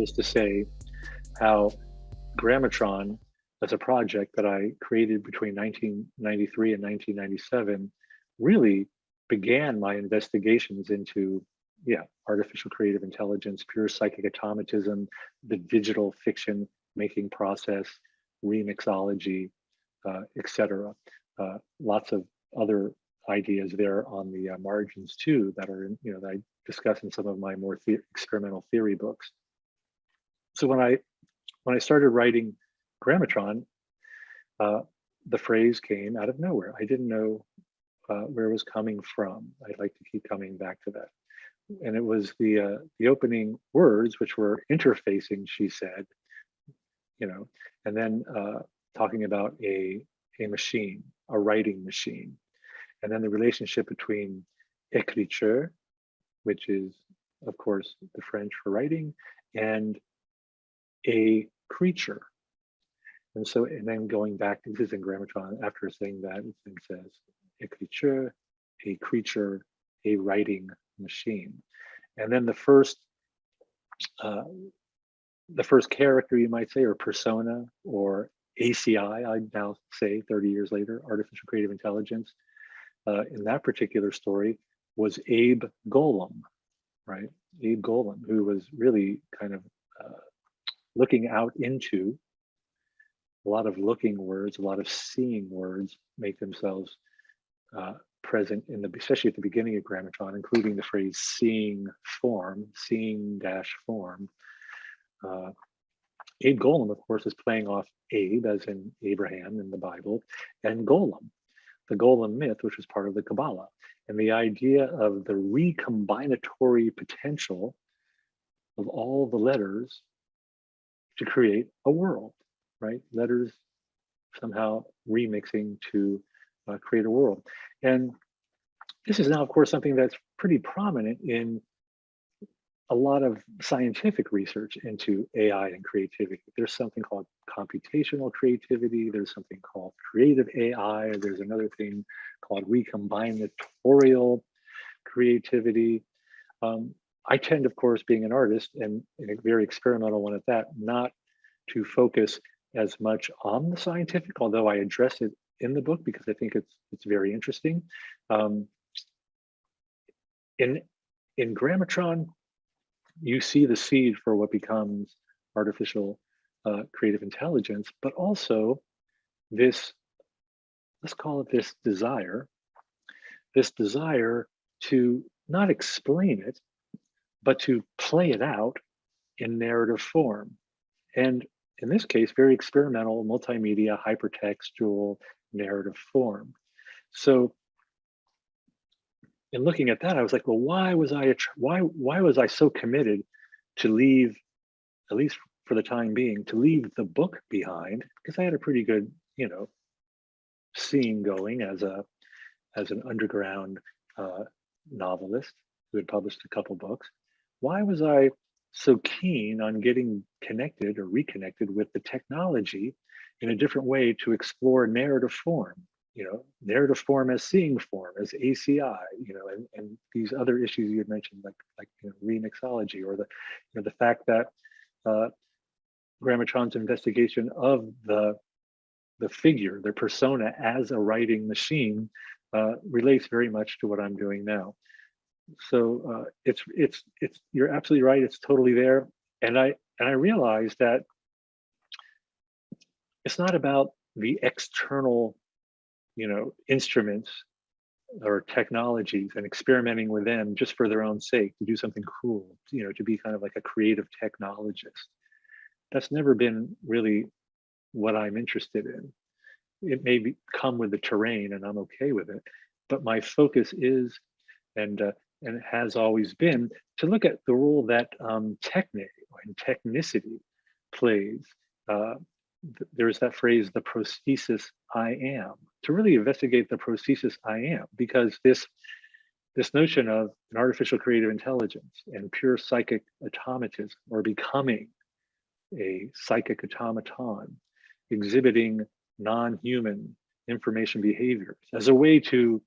is to say how Grammatron, as a project that I created between 1993 and 1997, really began my investigations into, artificial creative intelligence, pure psychic automatism, the digital fiction making process, remixology, etc. Lots of other ideas there on the margins too that are, that I discuss in some of my more experimental theory books. So when I started writing Grammatron, the phrase came out of nowhere. I didn't know where it was coming from. I'd like to keep coming back to that. And it was the opening words, which were interfacing, she said, and then talking about a machine, a writing machine. And then the relationship between écriture, which is, of course, the French for writing, and a creature. And so, and then going back, this is in Grammatron, after saying that, it then says écriture, a creature, a writing machine. And then the first character, you might say, or persona, or ACI, I now say 30 years later, artificial creative intelligence, in that particular story was Abe Golem, right? Abe Golem, who was really kind of looking out into a lot of looking words, a lot of seeing words make themselves present in especially at the beginning of Grammatron, including the phrase seeing form, seeing-form. Abe Golem, of course, is playing off Abe, as in Abraham in the Bible, and Golem, the Golem myth, which was part of the Kabbalah. And the idea of the recombinatory potential of all the letters to create a world, right? Letters somehow remixing to create a world. And this is now, of course, something that's pretty prominent in a lot of scientific research into AI and creativity. There's something called computational creativity. There's something called creative AI. There's another thing called recombinatorial creativity. I tend, of course, being an artist and a very experimental one at that, not to focus as much on the scientific, although I address it in the book because I think it's very interesting. In Grammatron, you see the seed for what becomes artificial creative intelligence, but also this, let's call it this desire to not explain it, but to play it out in narrative form. And in this case, very experimental, multimedia, hypertextual narrative form. So in looking at that, I was like, well, why was I so committed to leave, at least for the time being, to leave the book behind? Because I had a pretty good, scene going as an underground novelist who had published a couple books. Why was I so keen on getting connected or reconnected with the technology in a different way to explore narrative form? Narrative form as seeing form, as ACI, and these other issues you had mentioned, like remixology, or the fact that Grammatron's investigation of the figure, the persona as a writing machine, relates very much to what I'm doing now. So it's you're absolutely right. It's totally there, and I realized that it's not about the external instruments or technologies and experimenting with them just for their own sake, to do something cool, to be kind of like a creative technologist. That's never been really what I'm interested in. It may come with the terrain and I'm okay with it, but my focus is, and has always been, to look at the role that techne and technicity plays. There's that phrase, the prosthesis I am, to really investigate the prosthesis I am, because this notion of an artificial creative intelligence and pure psychic automatism, or becoming a psychic automaton, exhibiting non-human information behaviors as a way to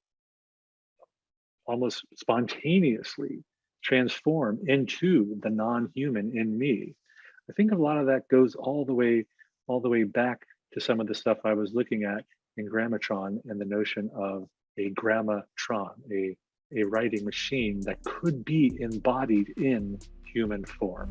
almost spontaneously transform into the non-human in me. I think a lot of that goes all the way back to some of the stuff I was looking at in Grammatron and the notion of a grammatron, a writing machine that could be embodied in human form.